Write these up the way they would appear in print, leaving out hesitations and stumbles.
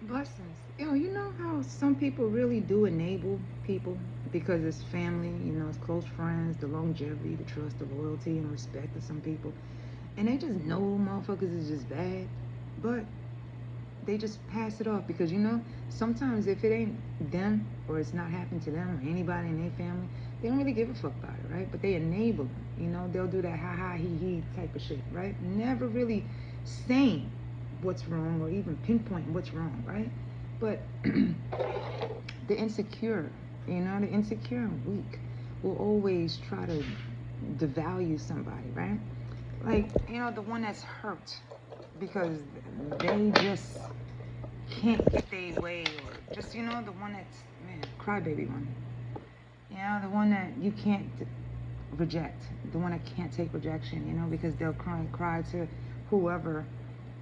Blessings. Yo, you know how some people really do enable people because it's family, it's close friends, the longevity, the trust, the loyalty, and respect of some people. And they just know motherfuckers is just bad, but they just pass it off because, sometimes if it ain't them or it's not happened to them or anybody in their family, they don't really give a fuck about it, right? But they enable them, they'll do that ha ha he type of shit, right? Never really saying what's wrong or even pinpointing what's wrong, right? But the insecure, the insecure and weak will always try to devalue somebody, right? Like, the one that's hurt because they just can't get their way, or just, the one that's, man, crybaby one. The one that you can't reject, the one that can't take rejection, because they'll cry to whoever,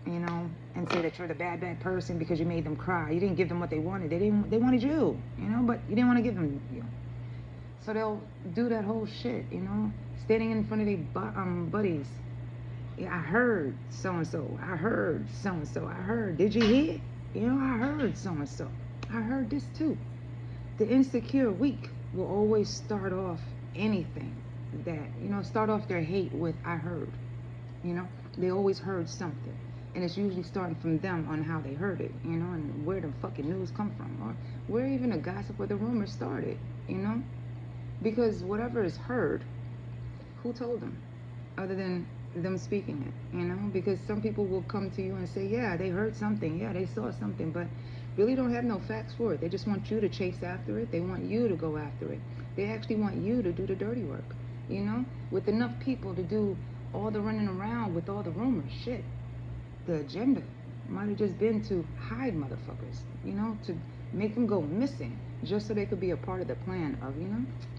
and say that you're the bad person because you made them cry. You didn't give them what they wanted. They wanted you, but you didn't want to give them you. So they'll do that whole shit, standing in front of their buddies. Yeah, I heard so and so. I heard so and so. I heard. Did you hear? I heard so and so. I heard this too. The insecure weak will always start off anything that, start off their hate with I heard. You know, they always heard something. And it's usually starting from them on how they heard it, and where the fucking news come from, or where even the gossip or the rumor started, because whatever is heard, who told them, other than them speaking it, because some people will come to you and say, yeah, they heard something, yeah, they saw something, but really don't have no facts for it. They just want you to chase after it. They want you to go after it. They actually want you to do the dirty work, with enough people to do all the running around with all the rumors. Shit, the agenda might have just been to hide motherfuckers, to make them go missing just so they could be a part of the plan of,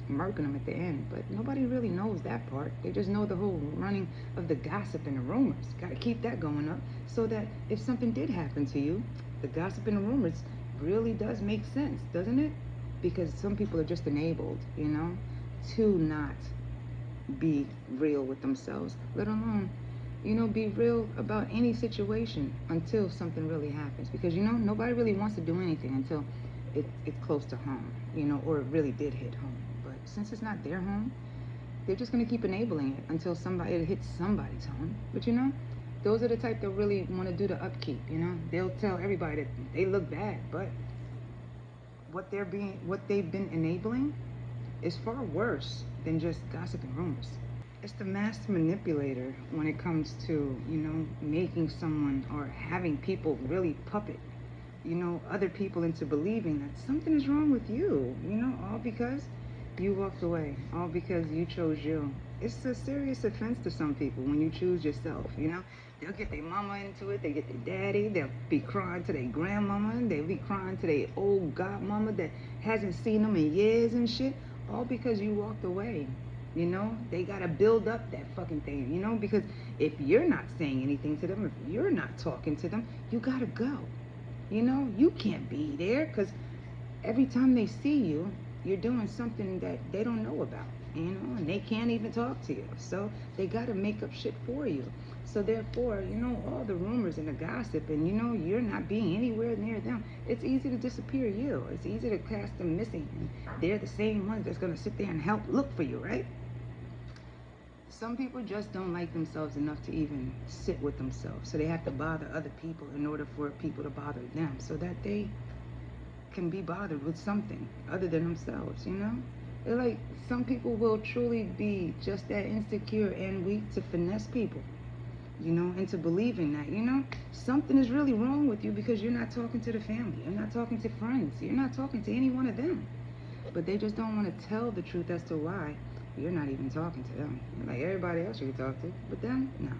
murking them at the end. But nobody really knows that part. They just know the whole running of the gossip and the rumors. Got to keep that going up so that if something did happen to you, the gossip and the rumors really does make sense, doesn't it? Because some people are just enabled, to not be real with themselves, let alone, be real about any situation until something really happens. Because, nobody really wants to do anything until it's close to home, or it really did hit home. But since it's not their home, they're just going to keep enabling it until it hits somebody's home. But, those are the type that really want to do the upkeep, They'll tell everybody that they look bad, but what they've been enabling is far worse than just gossip and rumors. It's the master manipulator when it comes to, making someone or having people really puppet, other people into believing that something is wrong with you, all because you walked away, all because you chose you. It's a serious offense to some people when you choose yourself, They'll get their mama into it, they get their daddy, they'll be crying to their grandmama, and they'll be crying to their old godmama that hasn't seen them in years and shit, all because you walked away. They gotta build up that fucking thing, because if you're not saying anything to them, if you're not talking to them, you gotta go. You can't be there because every time they see you, you're doing something that they don't know about, and they can't even talk to you. So they got to make up shit for you. So therefore, all the rumors and the gossip, and you're not being anywhere near them. It's easy to disappear you. It's easy to cast them missing. And they're the same ones that's gonna sit there and help look for you, right? Some people just don't like themselves enough to even sit with themselves. So they have to bother other people in order for people to bother them, so that they can be bothered with something other than themselves, They're like, some people will truly be just that insecure and weak to finesse people, into believing that, something is really wrong with you because you're not talking to the family, you're not talking to friends, you're not talking to any one of them. But they just don't want to tell the truth as to why you're not even talking to them. Like everybody else you can talk to, but them, no,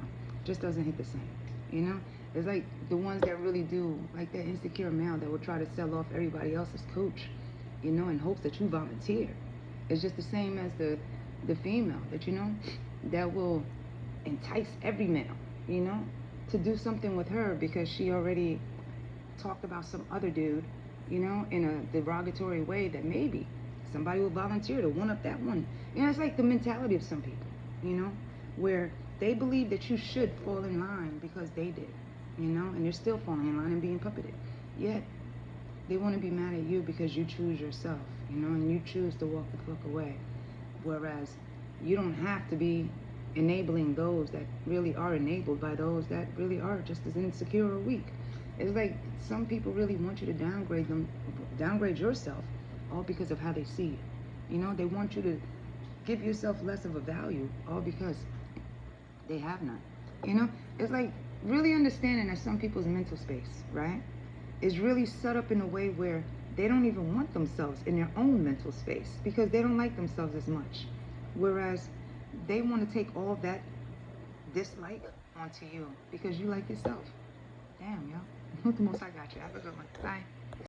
just doesn't hit the same. It's like the ones that really do, like that insecure male that will try to sell off everybody else's coach, in hopes that you volunteer. It's just the same as the female that that will entice every male, you know, to do something with her because she already talked about some other dude, in a derogatory way that maybe somebody will volunteer to one up that one. It's like the mentality of some people, where they believe that you should fall in line because they did, and they're still falling in line and being puppeted. Yet they want to be mad at you because you choose yourself, you know, and you choose to walk the fuck away. Whereas you don't have to be enabling those that really are enabled by those that really are just as insecure or weak. It's like some people really want you to downgrade yourself, all because of how they see you. You know, they want you to give yourself less of a value, all because they have none. You know, it's like really understanding that some people's mental space, right, is really set up in a way where they don't even want themselves in their own mental space because they don't like themselves as much. Whereas they want to take all that dislike onto you because you like yourself. Damn, yo. The most I got you. Have a good one. Bye.